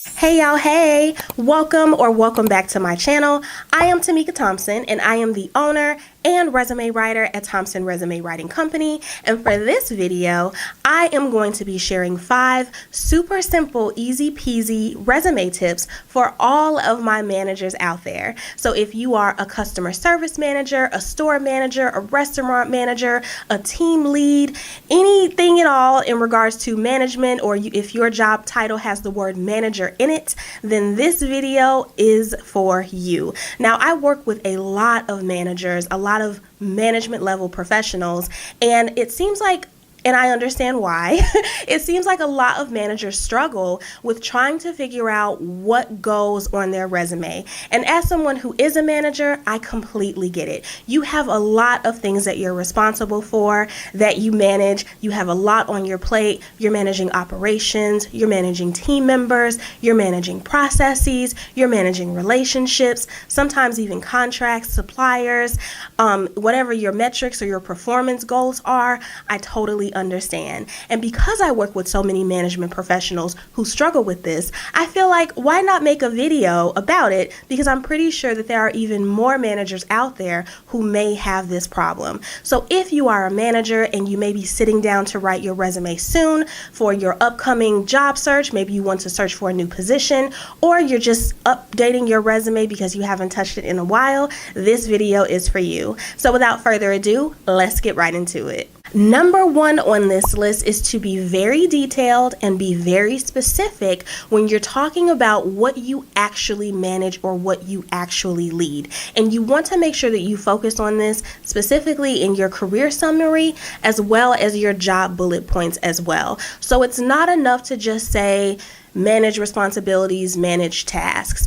Hey y'all, hey! Welcome back to my channel. I am Tamika Thompson and I am the owner and resume writer at Thompson Resume Writing Company. And for this video, I am going to be sharing 5 super simple, easy peasy resume tips for all of my managers out there. So if you are a customer service manager, a store manager, a restaurant manager, a team lead, anything at all in regards to management, or if your job title has the word manager in it, then this video is for you. Now, I work with a lot of managers, a lot of management level professionals, and it seems like, and I understand why, it seems like a lot of managers struggle with trying to figure out what goes on their resume. And as someone who is a manager, I completely get it. You have a lot of things that you're responsible for, that you manage. You have a lot on your plate. You're managing operations, you're managing team members, you're managing processes, you're managing relationships, sometimes even contracts, suppliers, whatever your metrics or your performance goals are. I totally understand. And because I work with so many management professionals who struggle with this, I feel like, why not make a video about it? Because I'm pretty sure that there are even more managers out there who may have this problem. So if you are a manager and you may be sitting down to write your resume soon for your upcoming job search, maybe you want to search for a new position, or you're just updating your resume because you haven't touched it in a while, this video is for you. So without further ado, let's get right into it. Number 1 on this list is to be very detailed and be very specific when you're talking about what you actually manage or what you actually lead. And you want to make sure that you focus on this specifically in your career summary as well as your job bullet points as well. So it's not enough to just say manage responsibilities, manage tasks.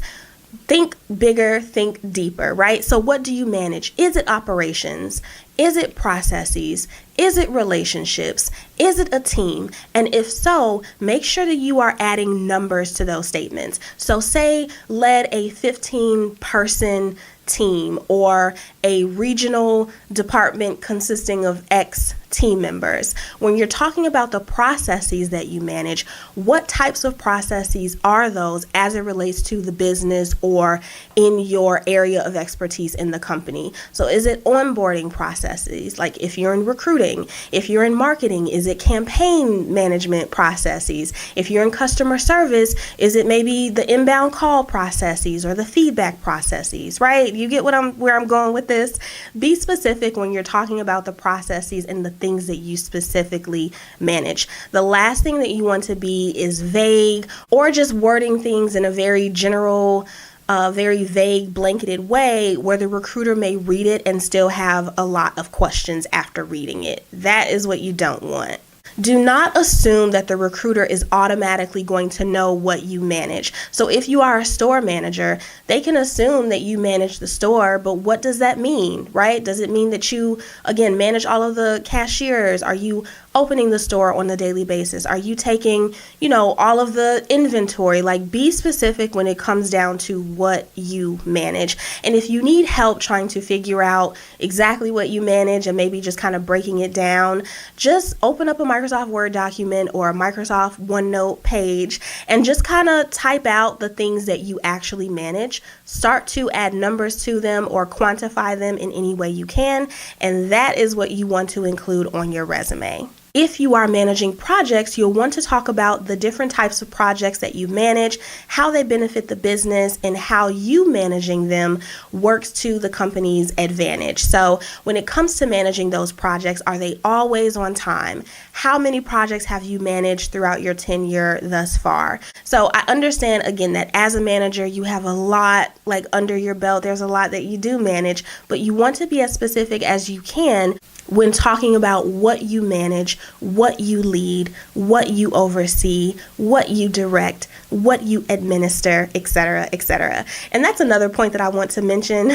Think bigger, think deeper, right? So what do you manage? Is it operations? Is it processes? Is it relationships? Is it a team? And if so, make sure that you are adding numbers to those statements. So say led a 15-person team or a regional department consisting of X team members. When you're talking about the processes that you manage, what types of processes are those as it relates to the business or in your area of expertise in the company? So is it onboarding processes? Like if you're in recruiting, if you're in marketing, is it campaign management processes? If you're in customer service, is it maybe the inbound call processes or the feedback processes, right? You get where I'm going with this? Be specific when you're talking about the processes and the things that you specifically manage. The last thing that you want to be is vague or just wording things in a very general, very vague, blanketed way where the recruiter may read it and still have a lot of questions after reading it. That is what you don't want. Do not assume that the recruiter is automatically going to know what you manage. So if you are a store manager, they can assume that you manage the store, but what does that mean, right? Does it mean that you, again, manage all of the cashiers? Are you opening the store on a daily basis? Are you taking, all of the inventory? Like, be specific when it comes down to what you manage. And if you need help trying to figure out exactly what you manage and maybe just kind of breaking it down, just open up a Microsoft Word document or a Microsoft OneNote page and just kind of type out the things that you actually manage. Start to add numbers to them or quantify them in any way you can. And that is what you want to include on your resume. If you are managing projects, you'll want to talk about the different types of projects that you manage, how they benefit the business, and how you managing them works to the company's advantage. So when it comes to managing those projects, are they always on time? How many projects have you managed throughout your tenure thus far? So I understand, again, that as a manager, you have a lot under your belt. There's a lot that you do manage, but you want to be as specific as you can when talking about what you manage, what you lead, what you oversee, what you direct, what you administer, etc., etc. And that's another point that I want to mention,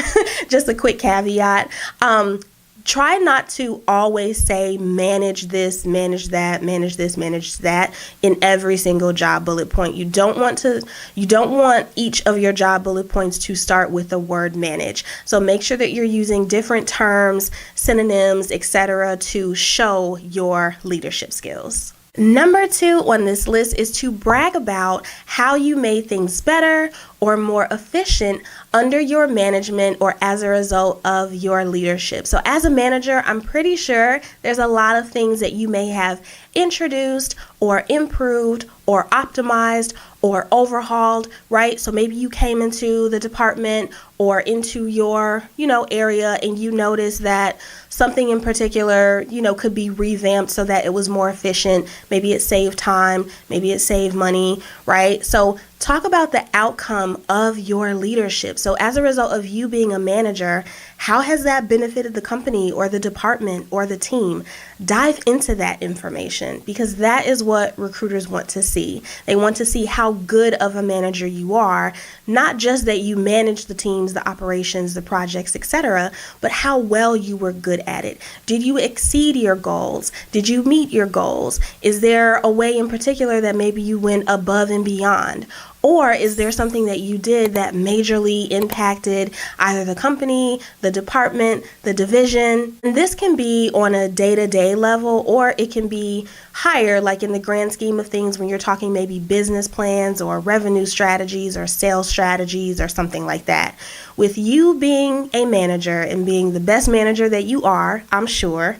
just a quick caveat. Try not to always say manage this, manage that, manage this, manage that in every single job bullet point. You don't want each of your job bullet points to start with the word manage. So make sure that you're using different terms, synonyms, etc. to show your leadership skills. Number 2 on this list is to brag about how you made things better or more efficient under your management or as a result of your leadership. So as a manager, I'm pretty sure there's a lot of things that you may have introduced or improved or optimized or overhauled, right? So maybe you came into the department or into your, area and you noticed that something in particular, could be revamped so that it was more efficient. Maybe it saved time, maybe it saved money, right? So talk about the outcome of your leadership. So as a result of you being a manager, how has that benefited the company or the department or the team? Dive into that information because that is what recruiters want to see. They want to see how good of a manager you are, not just that you manage the teams, the operations, the projects, etc., but how well you were good at it. Did you exceed your goals? Did you meet your goals? Is there a way in particular that maybe you went above and beyond? Or is there something that you did that majorly impacted either the company, the department, the division? And this can be on a day-to-day level, or it can be higher, like in the grand scheme of things when you're talking maybe business plans or revenue strategies or sales strategies or something like that. With you being a manager and being the best manager that you are, I'm sure,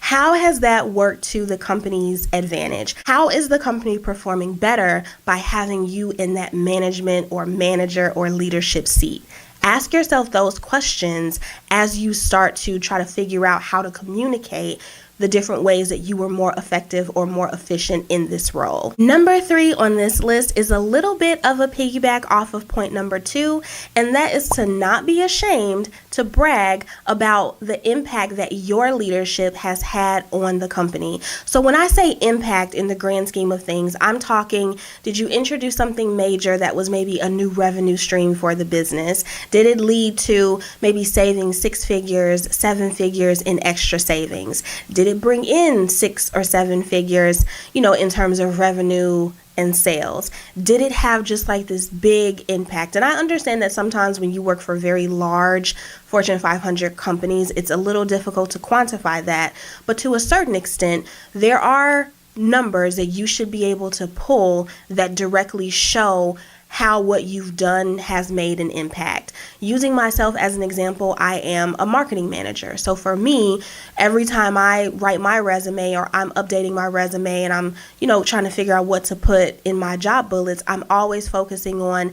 how has that worked to the company's advantage? How is the company performing better by having you in that management or manager or leadership seat? Ask yourself those questions as you start to try to figure out how to communicate the different ways that you were more effective or more efficient in this role. Number 3 on this list is a little bit of a piggyback off of point number 2, and that is to not be ashamed to brag about the impact that your leadership has had on the company. So when I say impact in the grand scheme of things, I'm talking, did you introduce something major that was maybe a new revenue stream for the business? Did it lead to maybe saving 6 figures, 7 figures in extra savings? Did it bring in 6 or 7 figures, in terms of revenue and sales? Did it have just like this big impact? And I understand that sometimes when you work for very large Fortune 500 companies, it's a little difficult to quantify that. But to a certain extent, there are numbers that you should be able to pull that directly show how what you've done has made an impact. Using myself as an example, I am a marketing manager. So for me, every time I write my resume or I'm updating my resume and I'm, trying to figure out what to put in my job bullets, I'm always focusing on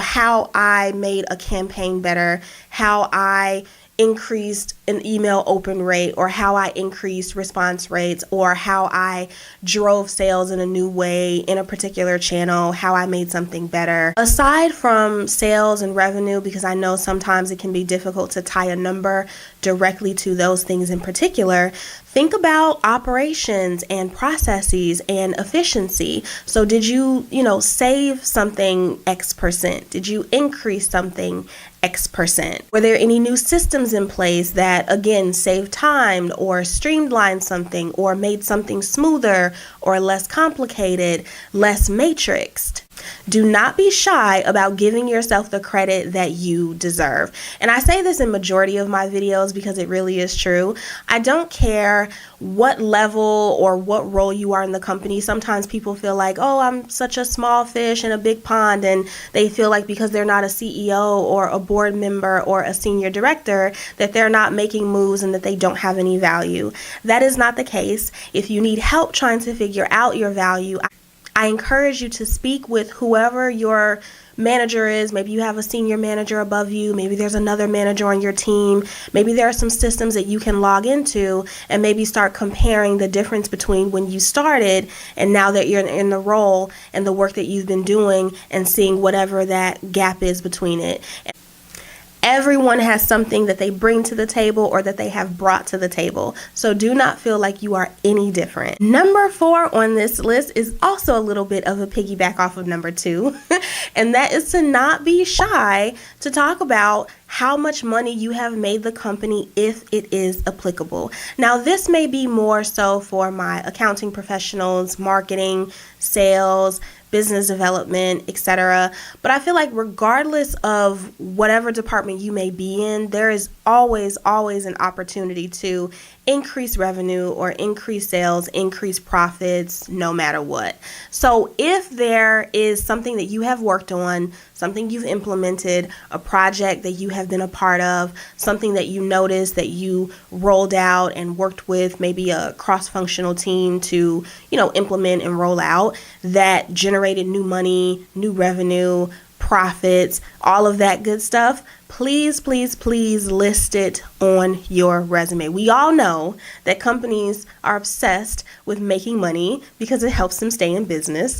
how I made a campaign better, how I increased an email open rate, or how I increased response rates, or how I drove sales in a new way in a particular channel, how I made something better. Aside from sales and revenue, because I know sometimes it can be difficult to tie a number directly to those things in particular, think about operations and processes and efficiency. So did you, save something X percent? Did you increase something X percent? Were there any new systems in place that, again, saved time or streamlined something or made something smoother or less complicated, less matrixed? Do not be shy about giving yourself the credit that you deserve. And I say this in majority of my videos because it really is true. I don't care what level or what role you are in the company. Sometimes people feel like, oh, I'm such a small fish in a big pond, and they feel like because they're not a CEO or a board member or a senior director that they're not making moves and that they don't have any value. That is not the case. If you need help trying to figure out your value, I encourage you to speak with whoever your manager is. Maybe you have a senior manager above you. Maybe there's another manager on your team. Maybe there are some systems that you can log into and maybe start comparing the difference between when you started and now that you're in the role and the work that you've been doing, and seeing whatever that gap is between it. Everyone has something that they bring to the table or that they have brought to the table. So do not feel like you are any different. Number 4 on this list is also a little bit of a piggyback off of number 2. And that is to not be shy to talk about how much money you have made the company if it is applicable. Now, this may be more so for my accounting professionals, marketing, sales, business development, etc. But I feel like regardless of whatever department you may be in, there is always an opportunity to increase revenue or increase sales, increase profits, no matter what. So if there is something that you have worked on, something you've implemented, a project that you have been a part of, something that you noticed that you rolled out and worked with maybe a cross-functional team to, implement and roll out, that generated new money, new revenue, profits, all of that good stuff, please list it on your resume. We all know that companies are obsessed with making money because it helps them stay in business.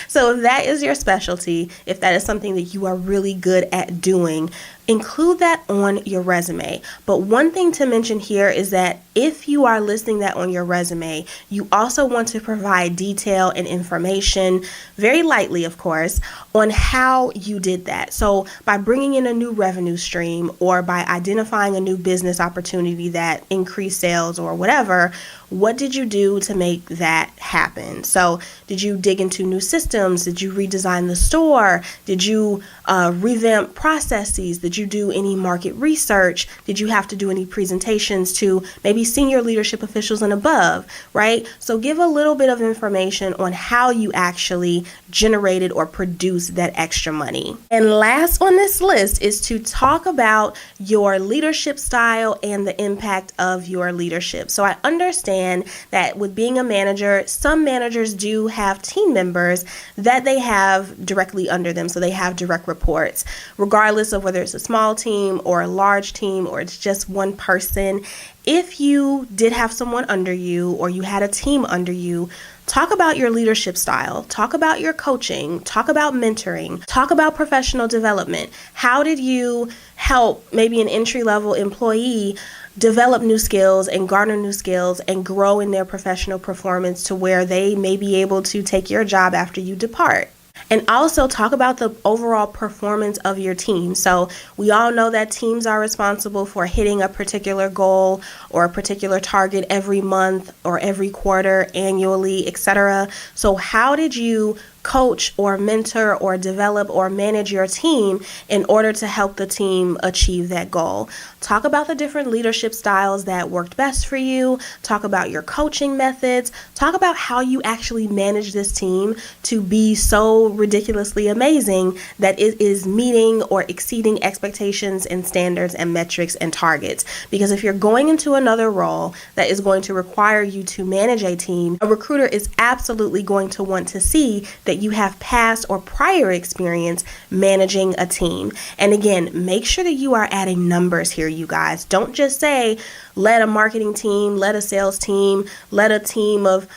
So if that is your specialty, if that is something that you are really good at doing, include that on your resume. But one thing to mention here is that if you are listing that on your resume, you also want to provide detail and information, very lightly of course, on how you did that. So by bringing in a new revenue stream or by identifying a new business opportunity that increased sales or whatever, what did you do to make that happen? So did you dig into new systems? Did you redesign the store? Did you revamp processes? Did you do any market research? Did you have to do any presentations to maybe senior leadership officials and above, right? So give a little bit of information on how you actually generated or produced that extra money. And last on this list is to talk about your leadership style and the impact of your leadership. So I understand that with being a manager, some managers do have team members that they have directly under them. So they have direct reports, regardless of whether it's a small team or a large team or it's just one person. If you did have someone under you or you had a team under you, talk about your leadership style, talk about your coaching, talk about mentoring, talk about professional development. How did you help maybe an entry-level employee develop new skills and garner new skills and grow in their professional performance to where they may be able to take your job after you depart? And also talk about the overall performance of your team. So we all know that teams are responsible for hitting a particular goal or a particular target every month or every quarter, annually, etc. So how did you coach or mentor or develop or manage your team in order to help the team achieve that goal? Talk about the different leadership styles that worked best for you. Talk about your coaching methods. Talk about how you actually manage this team to be so ridiculously amazing that it is meeting or exceeding expectations and standards and metrics and targets. Because if you're going into another role that is going to require you to manage a team, a recruiter is absolutely going to want to see that you have past or prior experience managing a team. And again, make sure that you are adding numbers here, you guys. Don't just say, let a marketing team, let a sales team, let a team of,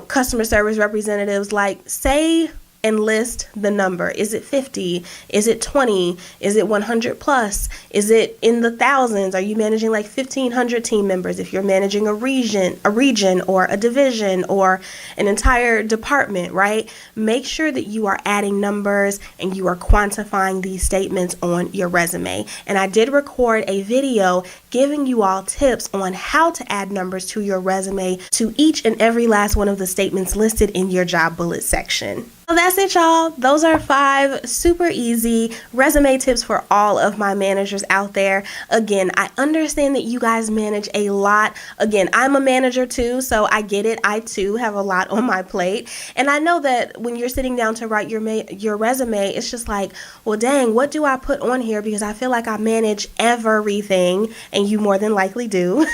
customer service representatives, say and list the number. Is it 50? Is it 20? Is it 100 plus? Is it in the thousands? Are you managing 1,500 team members? If you're managing a region or a division or an entire department, right? Make sure that you are adding numbers and you are quantifying these statements on your resume. And I did record a video giving you all tips on how to add numbers to your resume to each and every last one of the statements listed in your job bullet section. So that's it, y'all. Those are 5 super easy resume tips for all of my managers out there. Again, I understand that you guys manage a lot. Again, I'm a manager too, so I get it. I too have a lot on my plate. And I know that when you're sitting down to write your resume, it's just well, dang, what do I put on here? Because I feel like I manage everything, and you more than likely do.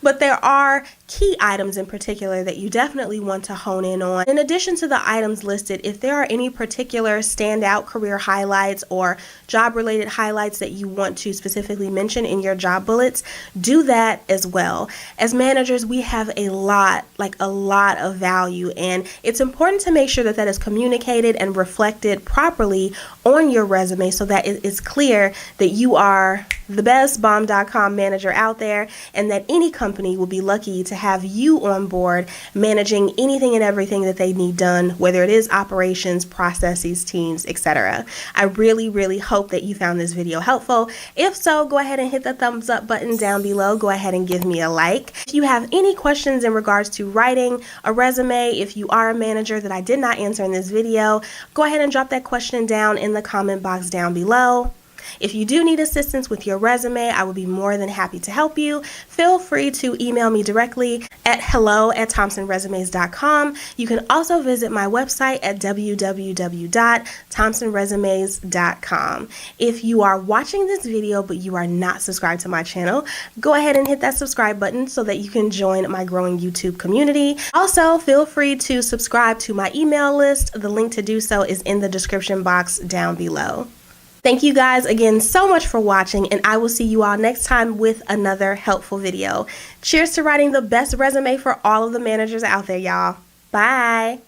But there are key items in particular that you definitely want to hone in on. In addition to the items listed, if there are any particular standout career highlights or job-related highlights that you want to specifically mention in your job bullets, do that as well. As managers, we have a lot of value, and it's important to make sure that that is communicated and reflected properly on your resume so that it is clear that you are the best bomb.com manager out there, and that any company will be lucky to have you on board managing anything and everything that they need done, whether it is operations operations, processes, teams, etc. I really hope that you found this video helpful. If so, go ahead and hit the thumbs up button down below. Go ahead and give me a like. If you have any questions in regards to writing a resume, if you are a manager that I did not answer in this video, go ahead and drop that question down in the comment box down below. If you do need assistance with your resume, I would be more than happy to help you. Feel free to email me directly at hello@thompsonresumes.com. You can also visit my website at www.thompsonresumes.com. If you are watching this video but you are not subscribed to my channel, go ahead and hit that subscribe button so that you can join my growing YouTube community. Also, feel free to subscribe to my email list. The link to do so is in the description box down below. Thank you guys again so much for watching, and I will see you all next time with another helpful video. Cheers to writing the best resume for all of the managers out there, y'all. Bye.